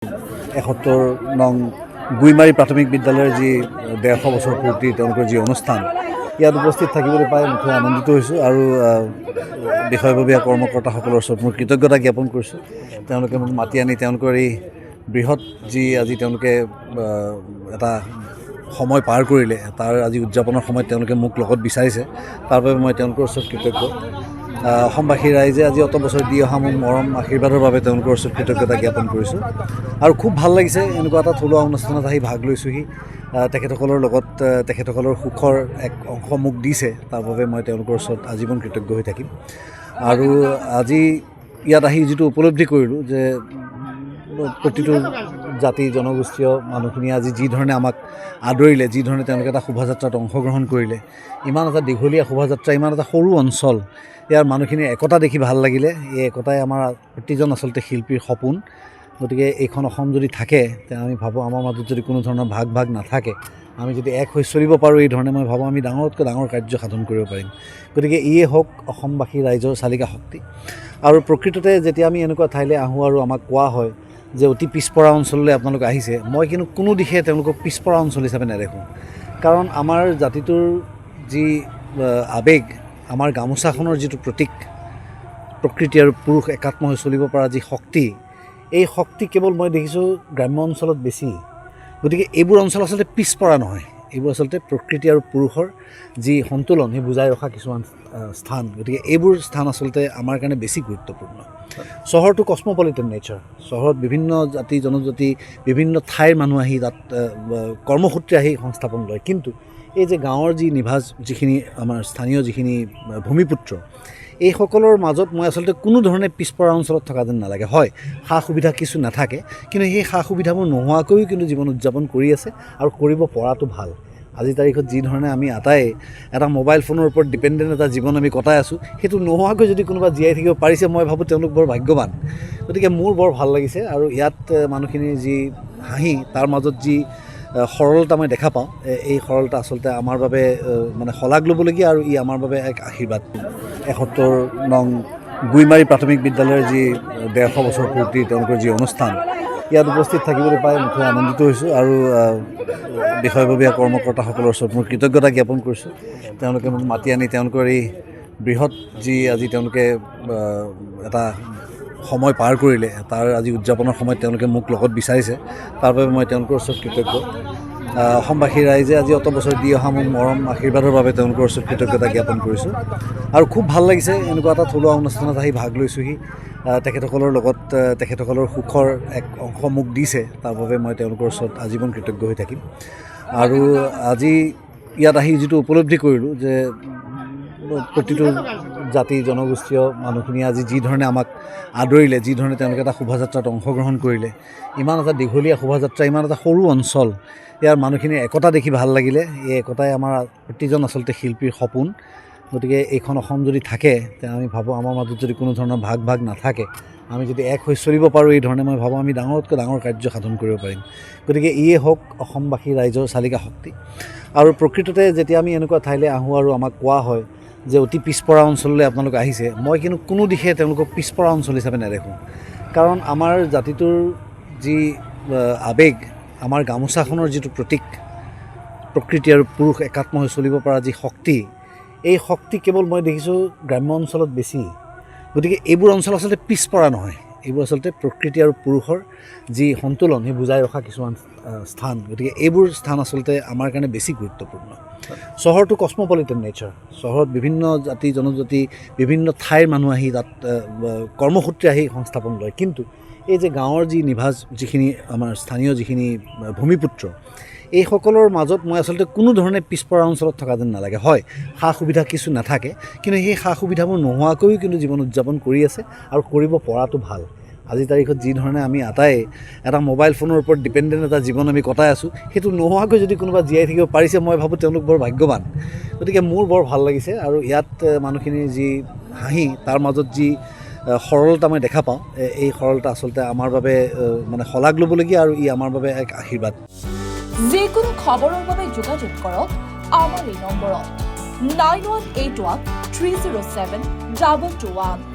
৭১ নং গুইমাৰী প্ৰাথমিক বিদ্যালয়ৰ যি ১৫০ বছৰ পূৰ্তি তেওঁলোকৰ যি অনুষ্ঠান ইয়াত উপস্থিত থাকিবলৈ পাই মুঠেই আনন্দিত হৈছোঁ আৰু বিষয়ববীয়া কৰ্মকৰ্তাসকলৰ ওচৰত মোৰ কৃতজ্ঞতা জ্ঞাপন কৰিছোঁ। তেওঁলোকে মোক মাতি আনি তেওঁলোকৰ এই বৃহৎ যি আজি তেওঁলোকে এটা সময় পাৰ কৰিলে, তাৰ আজি উদযাপনৰ সময়ত তেওঁলোকে মোক লগত বিচাৰিছে, তাৰ বাবে মই তেওঁলোকৰ ওচৰত কৃতজ্ঞ। অসমবাসী ৰাইজে আজি অত বছৰ দি অহা মোক মৰম আশীৰ্বাদৰ বাবে তেওঁলোকৰ ওচৰত কৃতজ্ঞতা জ্ঞাপন কৰিছোঁ আৰু খুব ভাল লাগিছে এনেকুৱা এটা থলুৱা অনুষ্ঠানত আহি ভাগ লৈছোঁহি। তেখেতসকলৰ লগত তেখেতসকলৰ সুখৰ এক অংশ মোক দিছে, তাৰ বাবে মই তেওঁলোকৰ ওচৰত আজীৱন কৃতজ্ঞ হৈ থাকিম। আৰু আজি ইয়াত আহি যিটো উপলব্ধি কৰিলোঁ যে প্ৰতিটো জাতি জনগোষ্ঠীয় মানুহখিনিয়ে আজি যি ধৰণে আমাক আদৰিলে, যি ধৰণে তেওঁলোকে এটা শোভাযাত্ৰাত অংশগ্ৰহণ কৰিলে, ইমান এটা দীঘলীয়া শোভাযাত্ৰা, ইমান এটা সৰু অঞ্চল, ইয়াৰ মানুহখিনিৰ একতা দেখি ভাল লাগিলে। এই একতাই আমাৰ প্ৰতিজন আচলতে শিল্পীৰ সপোন। গতিকে এইখন অসম যদি থাকে, তেতিয়া আমি ভাবোঁ আমাৰ মাজত যদি কোনো ধৰণৰ ভাগ নাথাকে, আমি যদি এক হৈ চলিব পাৰোঁ এই ধৰণে, মই ভাবোঁ আমি ডাঙৰতকৈ ডাঙৰ কাৰ্য সাধন কৰিব পাৰিম। গতিকে ইয়ে হওক অসমবাসী ৰাইজৰ চালিকা শক্তি। আৰু প্ৰকৃততে যেতিয়া আমি এনেকুৱা ঠাইলৈ আহোঁ আৰু আমাক কোৱা হয় যে অতি পিছপৰা অঞ্চললৈ আপোনালোক আহিছে, মই কিন্তু কোনো দিশে তেওঁলোকক পিছপৰা অঞ্চল হিচাপে নেদেখোঁ। কাৰণ আমাৰ জাতিটোৰ যি আৱেগ, আমাৰ গামোচাখনৰ যিটো প্ৰতীক, প্ৰকৃতি আৰু পুৰুষ একাত্ম হৈ চলিব পৰা যি শক্তি, এই শক্তি কেৱল মই দেখিছোঁ গ্ৰাম্য অঞ্চলত বেছি। গতিকে এইবোৰ অঞ্চল আচলতে পিছপৰা নহয়, এইবোৰ আচলতে প্ৰকৃতি আৰু পুৰুষৰ যি সন্তুলন সেই বুজাই ৰখা কিছুমান স্থান। গতিকে এইবোৰ স্থান আচলতে আমাৰ কাৰণে বেছি গুৰুত্বপূৰ্ণ। চহৰটো কসমপলিটেন নেচাৰ, চহৰত বিভিন্ন জাতি জনজাতি বিভিন্ন ঠাইৰ মানুহ আহি তাত কৰ্মসূত্ৰে আহি সংস্থাপন লয়। কিন্তু এই যে গাঁৱৰ যি নিভাঁজ যিখিনি আমাৰ স্থানীয় যিখিনি ভূমিপুত্ৰ, এইসকলৰ মাজত মই আচলতে কোনো ধৰণে পিছপৰা অঞ্চলত থকা যেন নালাগে। হয়, সা সুবিধা কিছু নাথাকে, কিন্তু সেই সা সুবিধাবোৰ নোহোৱাকৈও কিন্তু জীৱন উদযাপন কৰি আছে আৰু কৰিব পৰাটো ভাল। আজিৰ তাৰিখত যি ধৰণে আমি আটাই এটা মোবাইল ফোনৰ ওপৰত ডিপেণ্ডেণ্ট এটা জীৱন আমি কটাই আছোঁ, সেইটো নোহোৱাকৈ যদি কোনোবা জীয়াই থাকিব পাৰিছে, মই ভাবোঁ তেওঁলোক বৰ ভাগ্যৱান। গতিকে মোৰ বৰ ভাল লাগিছে আৰু ইয়াত মানুহখিনিৰ যি হাঁহি, তাৰ মাজত যি সৰলতা মই দেখা পাওঁ, এই সৰলতা আচলতে আমাৰ বাবে মানে শলাগ ল'বলগীয়া আৰু ই আমাৰ বাবে এক আশীৰ্বাদ। ৭১ নং গুইমাৰী প্ৰাথমিক বিদ্যালয়ৰ যি ১৫০ বছৰ পূৰ্তি তেওঁলোকৰ যি অনুষ্ঠান ইয়াত উপস্থিত থাকিবলৈ পাই মুঠেই আনন্দিত হৈছোঁ আৰু বিষয়ববীয়া কৰ্মকৰ্তাসকলৰ ওচৰত মোৰ কৃতজ্ঞতা জ্ঞাপন কৰিছোঁ। তেওঁলোকে মোক মাতি আনি তেওঁলোকৰ এই বৃহৎ যি আজি তেওঁলোকে এটা সময় পাৰ কৰিলে, তাৰ আজি উদযাপনৰ সময়ত তেওঁলোকে মোক লগত বিচাৰিছে, তাৰ বাবে মই তেওঁলোকৰ ওচৰত কৃতজ্ঞ। অসমবাসী ৰাইজে আজি অত বছৰ দি অহা মোক মৰম আশীৰ্বাদৰ বাবে তেওঁলোকৰ ওচৰত কৃতজ্ঞতা জ্ঞাপন কৰিছোঁ আৰু খুব ভাল লাগিছে এনেকুৱা এটা থলুৱা অনুষ্ঠানত আহি ভাগ লৈছোঁহি। তেখেতসকলৰ লগত তেখেতসকলৰ সুখৰ এক অংশ মোক দিছে, তাৰ বাবে মই তেওঁলোকৰ ওচৰত আজীৱন কৃতজ্ঞ হৈ থাকিম। আৰু আজি ইয়াত আহি যিটো উপলব্ধি কৰিলোঁ যে প্ৰতিটো জাতি জনগোষ্ঠীয় মানুহখিনিয়ে আজি যি ধৰণে আমাক আদৰিলে, যি ধৰণে তেওঁলোকে এটা শোভাযাত্ৰাত অংশগ্ৰহণ কৰিলে, ইমান এটা দীঘলীয়া শোভাযাত্ৰা, ইমান এটা সৰু অঞ্চল, ইয়াৰ মানুহখিনিৰ একতা দেখি ভাল লাগিলে। এই একতাই আমাৰ প্ৰতিজন আচলতে শিল্পীৰ সপোন। গতিকে এইখন অসম যদি থাকে, তেতিয়া আমি ভাবোঁ আমাৰ মাজত যদি কোনো ধৰণৰ ভাগ নাথাকে, আমি যদি এক হৈ চলিব পাৰোঁ এই ধৰণে, মই ভাবোঁ আমি ডাঙৰতকৈ ডাঙৰ কাৰ্য সাধন কৰিব পাৰিম। গতিকে ইয়ে হওক অসমবাসী ৰাইজৰ চালিকা শক্তি। আৰু প্ৰকৃততে যেতিয়া আমি এনেকুৱা ঠাইলৈ আহোঁ আৰু আমাক কোৱা হয় যে অতি পিছপৰা অঞ্চললৈ আপোনালোক আহিছে, মই কিন্তু কোনো দিশে তেওঁলোকক পিছপৰা অঞ্চল হিচাপে নেদেখোঁ। কাৰণ আমাৰ জাতিটোৰ যি আৱেগ, আমাৰ গামোচাখনৰ যিটো প্ৰতীক, প্ৰকৃতি আৰু পুৰুষ একাত্ম হৈ চলিব পৰা যি শক্তি, এই শক্তি কেৱল মই দেখিছোঁ গ্ৰাম্য অঞ্চলত বেছি। গতিকে এইবোৰ অঞ্চল আচলতে পিছপৰা নহয়, এইবোৰ আচলতে প্ৰকৃতি আৰু পুৰুষৰ যি সন্তুলন সেই বুজাই ৰখা কিছুমান স্থান। গতিকে এইবোৰ স্থান আচলতে আমাৰ কাৰণে বেছি গুৰুত্বপূৰ্ণ। চহৰটো কসমপলিটেন নেচাৰ, চহৰত বিভিন্ন জাতি জনজাতি বিভিন্ন ঠাইৰ মানুহ আহি তাত কৰ্মসূত্ৰে আহি সংস্থাপন লয়। কিন্তু এই যে গাঁৱৰ যি নিভাঁজ যিখিনি আমাৰ স্থানীয় যিখিনি ভূমিপুত্ৰ, এইসকলৰ মাজত মই আচলতে কোনো ধৰণে পিছপৰা অঞ্চলত থকা যেন নালাগে। হয়, সা সুবিধা কিছু নাথাকে, কিন্তু সেই সা সুবিধাবোৰ নোহোৱাকৈও কিন্তু জীৱন উদযাপন কৰি আছে আৰু কৰিব পৰাটো ভাল। আজিৰ তাৰিখত যি ধৰণে আমি আটাই এটা মোবাইল ফোনৰ ওপৰত ডিপেণ্ডেণ্ট এটা জীৱন আমি কটাই আছোঁ, সেইটো নোহোৱাকৈ যদি কোনোবা জীয়াই থাকিব পাৰিছে, মই ভাবোঁ তেওঁলোক বৰ ভাগ্যৱান। গতিকে মোৰ বৰ ভাল লাগিছে আৰু ইয়াত মানুহখিনিৰ যি হাঁহি, তাৰ মাজত যি সৰলতা মই দেখা পাওঁ, এই সৰলতা আচলতে আমাৰ বাবে মানে শলাগ ল'বলগীয়া আৰু ই আমাৰ বাবে এক আশীৰ্বাদ। যিকোনো খবৰৰ বাবে যোগাযোগ কৰক আমাৰ এই নম্বৰত 9181 307 221।